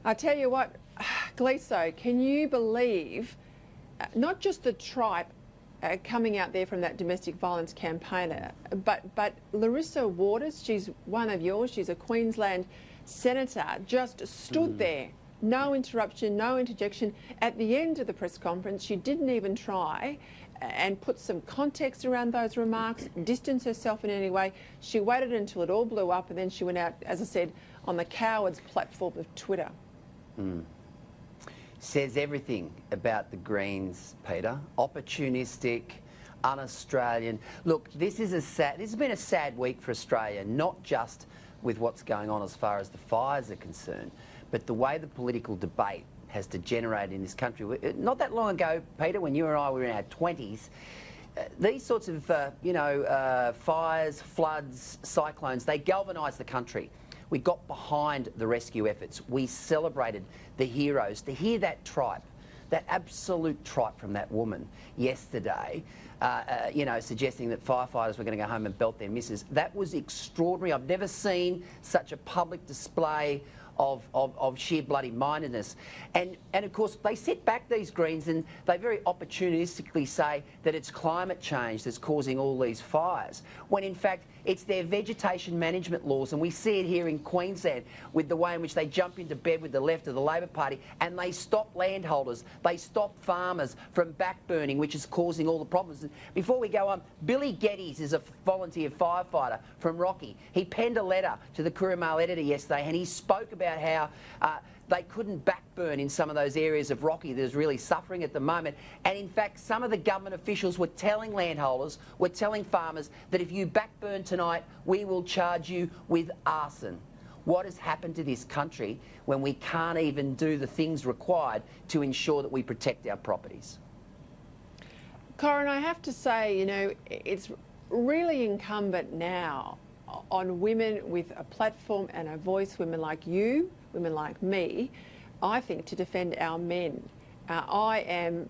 I tell you what, Gleeso, can you believe not just the tripe coming out there from that domestic violence campaigner, but Larissa Waters, she's one of yours, she's a Queensland senator, just stood there, no interruption, no interjection. At the end of the press conference, she didn't even try and put some context around those remarks, distance herself in any way. She waited until it all blew up, and then she went out, as I said, on the coward's platform of Twitter. Says everything about the Greens, Peter. Opportunistic, un-Australian. Look, this has been a sad week for Australia, not just with what's going on as far as the fires are concerned, but the way the political debate has degenerated in this country. Not that long ago, Peter, when you and I were in our 20s, these sorts of, fires, floods, cyclones, they galvanised the country. We got behind the rescue efforts. We celebrated the heroes. To hear that tripe, that absolute tripe from that woman yesterday, suggesting that firefighters were going to go home and belt their missus, that was extraordinary. I've never seen such a public display of sheer bloody mindedness. And of course, they sit back, these Greens, and they very opportunistically say that it's climate change that's causing all these fires, when in fact it's their vegetation management laws. And we see it here in Queensland with the way in which they jump into bed with the left of the Labor Party, and they stop landholders, they stop farmers from backburning, which is causing all the problems. And before we go on, Billy Geddes is a volunteer firefighter from Rocky. He penned a letter to the Courier Mail editor yesterday, and he spoke about how they couldn't backburn in some of those areas of Rocky that is really suffering at the moment. And in fact, some of the government officials were telling landholders, were telling farmers that if you backburn tonight, we will charge you with arson. What has happened to this country when we can't even do the things required to ensure that we protect our properties? Corrine, I have to say, it's really incumbent now on women with a platform and a voice, women like you, women like me, I think, to defend our men. I am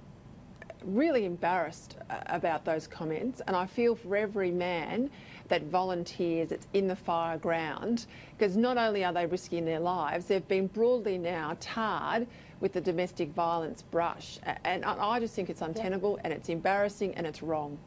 really embarrassed about those comments, and I feel for every man that volunteers, that's in the fire ground, because not only are they risking their lives, they've been broadly now tarred with the domestic violence brush. And I just think it's untenable, and it's embarrassing, and it's wrong.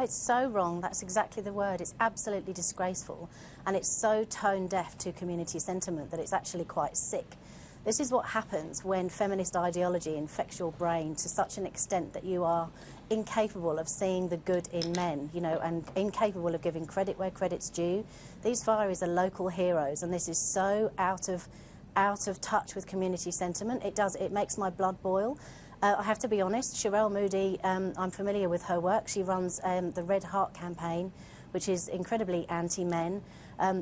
It's so wrong, that's exactly the word. It's absolutely disgraceful, and it's so tone deaf to community sentiment that it's actually quite sick. This is what happens when feminist ideology infects your brain to such an extent that you are incapable of seeing the good in men, and incapable of giving credit where credit's due. These FIREs are local heroes, and this is so out of touch with community sentiment. It makes my blood boil. I have to be honest, Sherele Moody, I'm familiar with her work. She runs the Red Heart campaign, which is incredibly anti-men.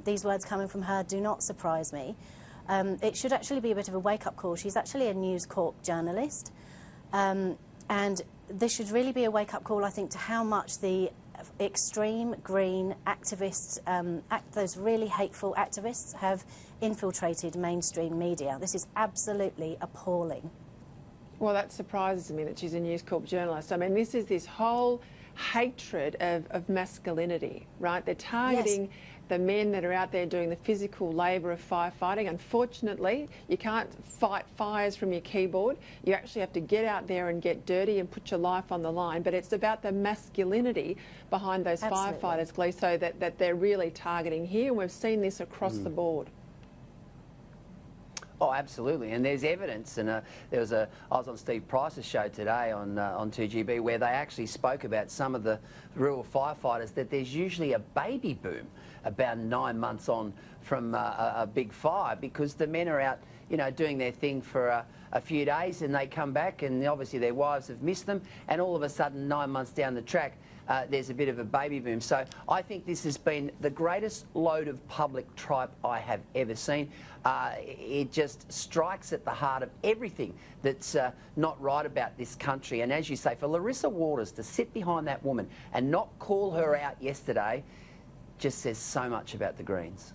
These words coming from her do not surprise me. It should actually be a bit of a wake-up call. She's actually a News Corp journalist. And this should really be a wake-up call, I think, to how much the extreme green activists, those really hateful activists, have infiltrated mainstream media. This is absolutely appalling. Well, that surprises me that she's a News Corp journalist. I mean, this whole hatred of masculinity, right? They're targeting the men that are out there doing the physical labour of firefighting. Unfortunately, you can't fight fires from your keyboard. You actually have to get out there and get dirty and put your life on the line. But it's about the masculinity behind those firefighters, Gleeso, that they're really targeting here. And we've seen this across the board. Oh, absolutely, and there's evidence. And I was on Steve Price's show today on 2GB, where they actually spoke about some of the rural firefighters, that there's usually a baby boom about 9 months on from a big fire, because the men are out, doing their thing for a few days, and they come back, and obviously their wives have missed them, and all of a sudden 9 months down the track, there's a bit of a baby boom. So I think this has been the greatest load of public tripe I have ever seen. It just strikes at the heart of everything that's not right about this country. And as you say, for Larissa Waters to sit behind that woman and not call her out yesterday just says so much about the Greens.